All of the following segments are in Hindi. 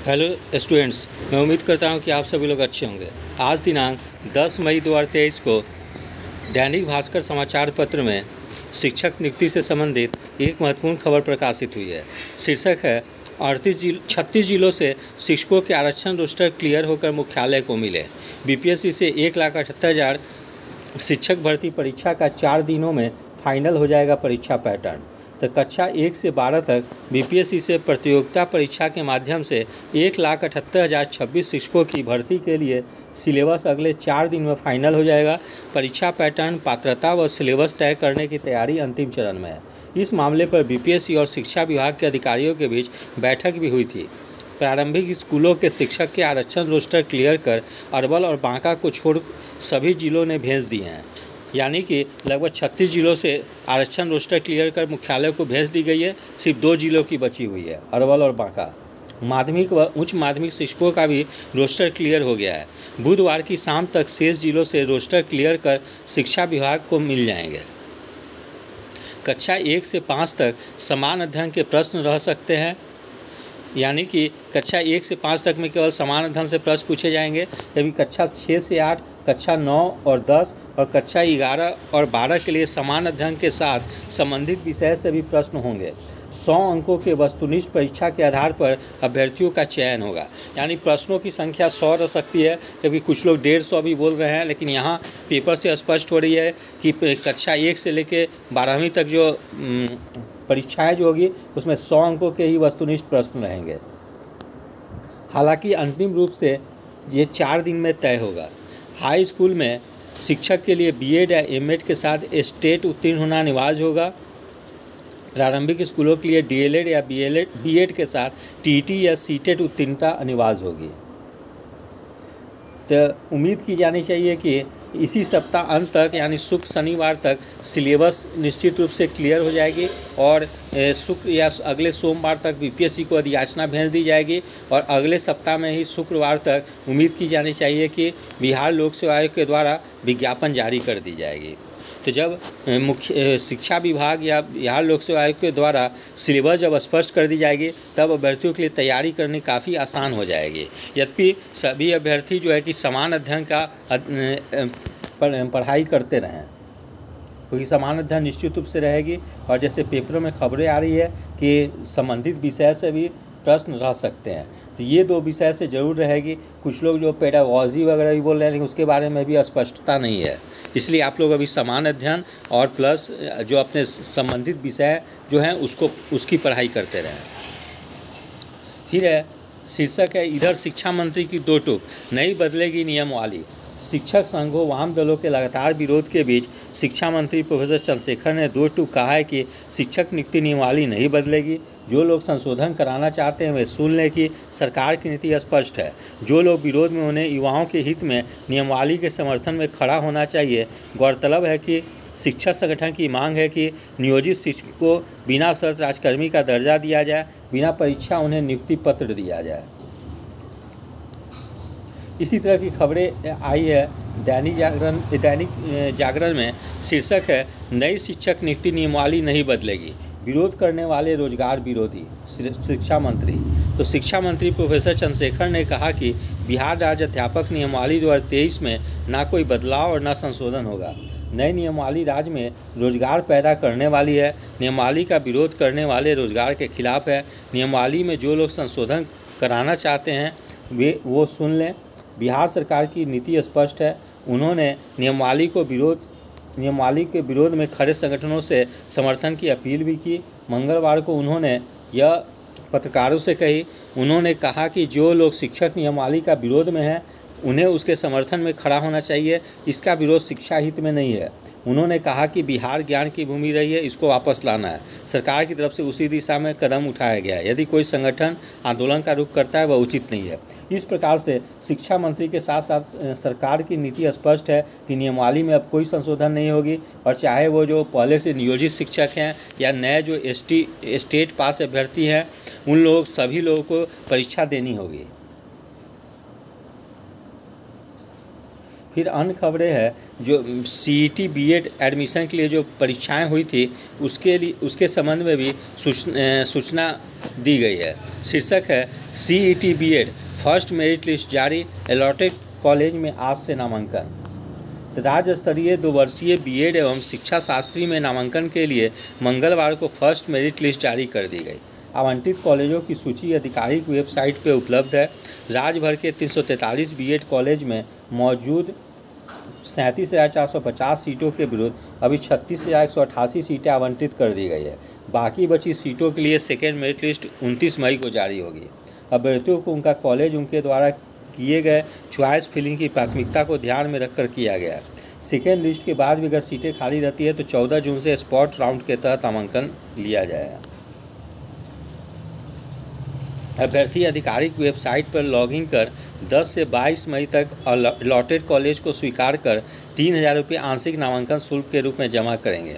हेलो स्टूडेंट्स, मैं उम्मीद करता हूं कि आप सभी लोग अच्छे होंगे। आज दिनांक 10 मई 2023 को दैनिक भास्कर समाचार पत्र में शिक्षक नियुक्ति से संबंधित एक महत्वपूर्ण खबर प्रकाशित हुई है। शीर्षक है 36 जिलों से शिक्षकों के आरक्षण रोस्टर क्लियर होकर मुख्यालय को मिले। बीपीएससी से 1,78,000 शिक्षक भर्ती परीक्षा का 4 दिनों में फाइनल हो जाएगा परीक्षा पैटर्न। तो कक्षा 1 से 12 तक बीपीएससी से प्रतियोगिता परीक्षा के माध्यम से 1,78,026 शिक्षकों की भर्ती के लिए सिलेबस अगले 4 दिन में फाइनल हो जाएगा। परीक्षा पैटर्न, पात्रता व सिलेबस तय करने की तैयारी अंतिम चरण में है। इस मामले पर बीपीएससी और शिक्षा विभाग के अधिकारियों के बीच बैठक भी हुई थी। प्रारंभिक स्कूलों के शिक्षक के आरक्षण रोस्टर क्लियर कर अरवल और बांका को छोड़ सभी जिलों ने भेज दिए हैं। यानी कि लगभग 36 जिलों से आरक्षण रोस्टर क्लियर कर मुख्यालय को भेज दी गई है। सिर्फ 2 जिलों की बची हुई है, अरवल और बांका। माध्यमिक व उच्च माध्यमिक शिक्षकों का भी रोस्टर क्लियर हो गया है। बुधवार की शाम तक शेष जिलों से रोस्टर क्लियर कर शिक्षा विभाग को मिल जाएंगे। कक्षा 1 से 5 तक समान अध्ययन के प्रश्न रह सकते हैं। यानी कि कक्षा 1 से 5 तक में केवल समान अध्ययन से प्रश्न पूछे जाएंगे, जबकि कक्षा 6 से 8, कक्षा 9 और 10 और कक्षा 11 और 12 के लिए समान अध्ययन के साथ संबंधित विषय से भी प्रश्न होंगे। 100 अंकों के वस्तुनिष्ठ परीक्षा के आधार पर अभ्यर्थियों का चयन होगा। यानी प्रश्नों की संख्या 100 रह सकती है, जबकि कुछ लोग 150 भी बोल रहे हैं। लेकिन यहाँ पेपर से स्पष्ट हो रही है कि कक्षा 1 से लेकर 12वीं तक जो परीक्षाएं जो होगी उसमें 100 अंकों के ही वस्तुनिष्ठ प्रश्न रहेंगे। हालांकि अंतिम रूप से ये 4 दिन में तय होगा। हाई स्कूल में शिक्षक के लिए बीएड या एमएड के साथ स्टेट उत्तीर्ण होना अनिवार्य होगा। प्रारंभिक स्कूलों के लिए डीएलएड या बीएड के साथ टीईटी या सीटेट उत्तीर्णता अनिवार्य होगी। तो उम्मीद की जानी चाहिए कि इसी सप्ताह अंत तक यानी शुक्र शनिवार तक सिलेबस निश्चित रूप से क्लियर हो जाएगी और शुक्र या अगले सोमवार तक बीपीएससी को अधियाचना भेज दी जाएगी और अगले सप्ताह में ही शुक्रवार तक उम्मीद की जानी चाहिए कि बिहार लोक सेवा आयोग के द्वारा विज्ञापन जारी कर दी जाएगी। तो जब मुख्य शिक्षा विभाग या बिहार लोक सेवा आयोग के द्वारा सिलेबस जब स्पष्ट कर दी जाएगी तब अभ्यर्थियों के लिए तैयारी करनी काफ़ी आसान हो जाएगी। यद्यपि सभी अभ्यर्थी जो है कि समान अध्ययन का पढ़ाई करते रहें, क्योंकि समान अध्ययन निश्चित रूप से रहेगी। और जैसे पेपरों में खबरें आ रही है कि संबंधित विषय से भी प्रश्न रह सकते हैं, तो ये 2 विषय से ज़रूर रहेगी। कुछ लोग जो पेडागॉजी वगैरह भी बोल रहे हैं, लेकिन उसके बारे में भी स्पष्टता नहीं है। इसलिए आप लोग अभी समान अध्ययन और प्लस जो अपने संबंधित विषय जो हैं उसकी पढ़ाई करते रहें। फिर है शीर्षक है इधर शिक्षा मंत्री की 2 टूक, नहीं बदलेगी नियमावली। शिक्षक संघों वाम दलों के लगातार विरोध के बीच शिक्षा मंत्री प्रोफेसर चंद्रशेखर ने 2 टूक कहा है कि शिक्षक नियुक्ति नियमावली नहीं बदलेगी। जो लोग संशोधन कराना चाहते हैं वे सुन लें कि सरकार की नीति स्पष्ट है। जो लोग विरोध में उन्हें युवाओं के हित में नियमावली के समर्थन में खड़ा होना चाहिए। गौरतलब है कि शिक्षक संगठन की मांग है कि नियोजित शिक्षक को बिना शर्त राजकर्मी का दर्जा दिया जाए, बिना परीक्षा उन्हें नियुक्ति पत्र दिया जाए। इसी तरह की खबरें आई है दैनिक जागरण में। शीर्षक है नई शिक्षक नियुक्ति नियमावली नहीं बदलेगी, विरोध करने वाले रोजगार विरोधी। शिक्षा मंत्री तो शिक्षा मंत्री प्रोफेसर चंद्रशेखर ने कहा कि बिहार राज्य अध्यापक नियमावली 2023 में ना कोई बदलाव और ना संशोधन होगा। नई नियमावली राज्य में रोजगार पैदा करने वाली है। नियमावली का विरोध करने वाले रोजगार के खिलाफ है। नियमावली में जो लोग संशोधन कराना चाहते हैं वो सुन लें। बिहार सरकार की नीति स्पष्ट है। उन्होंने नियमावली के विरोध में खड़े संगठनों से समर्थन की अपील भी की। मंगलवार को उन्होंने यह पत्रकारों से कही। उन्होंने कहा कि जो लोग शिक्षक नियमावली का विरोध में हैं उन्हें उसके समर्थन में खड़ा होना चाहिए। इसका विरोध शिक्षा हित में नहीं है। उन्होंने कहा कि बिहार ज्ञान की भूमि रही है, इसको वापस लाना है। सरकार की तरफ से उसी दिशा में कदम उठाया गया है। यदि कोई संगठन आंदोलन का रुख करता है वह उचित नहीं है। इस प्रकार से शिक्षा मंत्री के साथ साथ सरकार की नीति स्पष्ट है कि नियमावली में अब कोई संशोधन नहीं होगी और चाहे वो जो पहले से नियोजित शिक्षक हैं या नए जो स्टेट पास अभ्यर्थी हैं उन सभी लोगों को परीक्षा देनी होगी। फिर अन्य खबरें हैं जो सीईटी बीएड एडमिशन के लिए जो परीक्षाएं हुई थी उसके संबंध में भी सूचना दी गई है। शीर्षक है CET BEd first merit list जारी, अलॉटेड कॉलेज में आज से नामांकन। राज्य स्तरीय 2 वर्षीय BEd एवं शिक्षा शास्त्री में नामांकन के लिए मंगलवार को फर्स्ट मेरिट लिस्ट जारी कर दी गई। आवंटित कॉलेजों की सूची आधिकारिक वेबसाइट पर उपलब्ध है। राज्य भर के 343 BEd कॉलेज में मौजूद 37,450 सीटों के विरुद्ध अभी 36,188 सीटें आवंटित कर दी गई है। बाकी बची सीटों के लिए सेकेंड मेरिट लिस्ट 29 मई को जारी होगी। अभ्यर्थियों को उनका कॉलेज उनके द्वारा किए गए चॉइस फिलिंग की प्राथमिकता को ध्यान में रखकर किया गया है। सेकेंड लिस्ट के बाद भी अगर सीटें खाली रहती है तो 14 जून से स्पॉट राउंड के तहत नामांकन लिया जाएगा। अभ्यर्थी आधिकारिक वेबसाइट पर लॉगिन कर 10 से 22 मई तक अलॉटेड कॉलेज को स्वीकार कर 3,000 रुपये आंशिक नामांकन शुल्क के रूप में जमा करेंगे।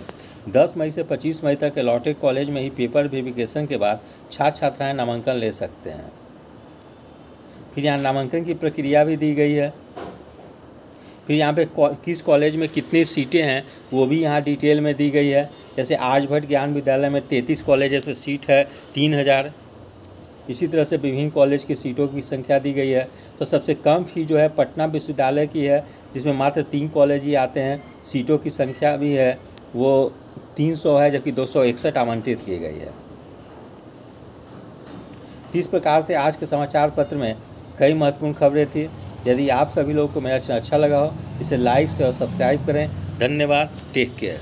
10 मई से 25 मई तक अलॉटेड कॉलेज में ही पेपर वेरिफिकेशन के बाद छात्र छात्राएं नामांकन ले सकते हैं। फिर यहाँ नामांकन की प्रक्रिया भी दी गई है। फिर यहाँ पे किस कॉलेज में कितनी सीटें हैं वो भी यहाँ डिटेल में दी गई है। जैसे आर्यभट्ट ज्ञान विद्यालय में 33 कॉलेज पर सीट है 3,000। इसी तरह से विभिन्न कॉलेज की सीटों की संख्या दी गई है। तो सबसे कम फी जो है पटना विश्वविद्यालय की है, जिसमें मात्र 3 कॉलेज ही आते हैं। सीटों की संख्या भी है वो 300 है, जबकि 261 आवंटित की गई है। इस प्रकार से आज के समाचार पत्र में कई महत्वपूर्ण खबरें थी। यदि आप सभी लोगों को मेरा अच्छा लगा हो, इसे लाइक से और सब्सक्राइब करें। धन्यवाद। Take care.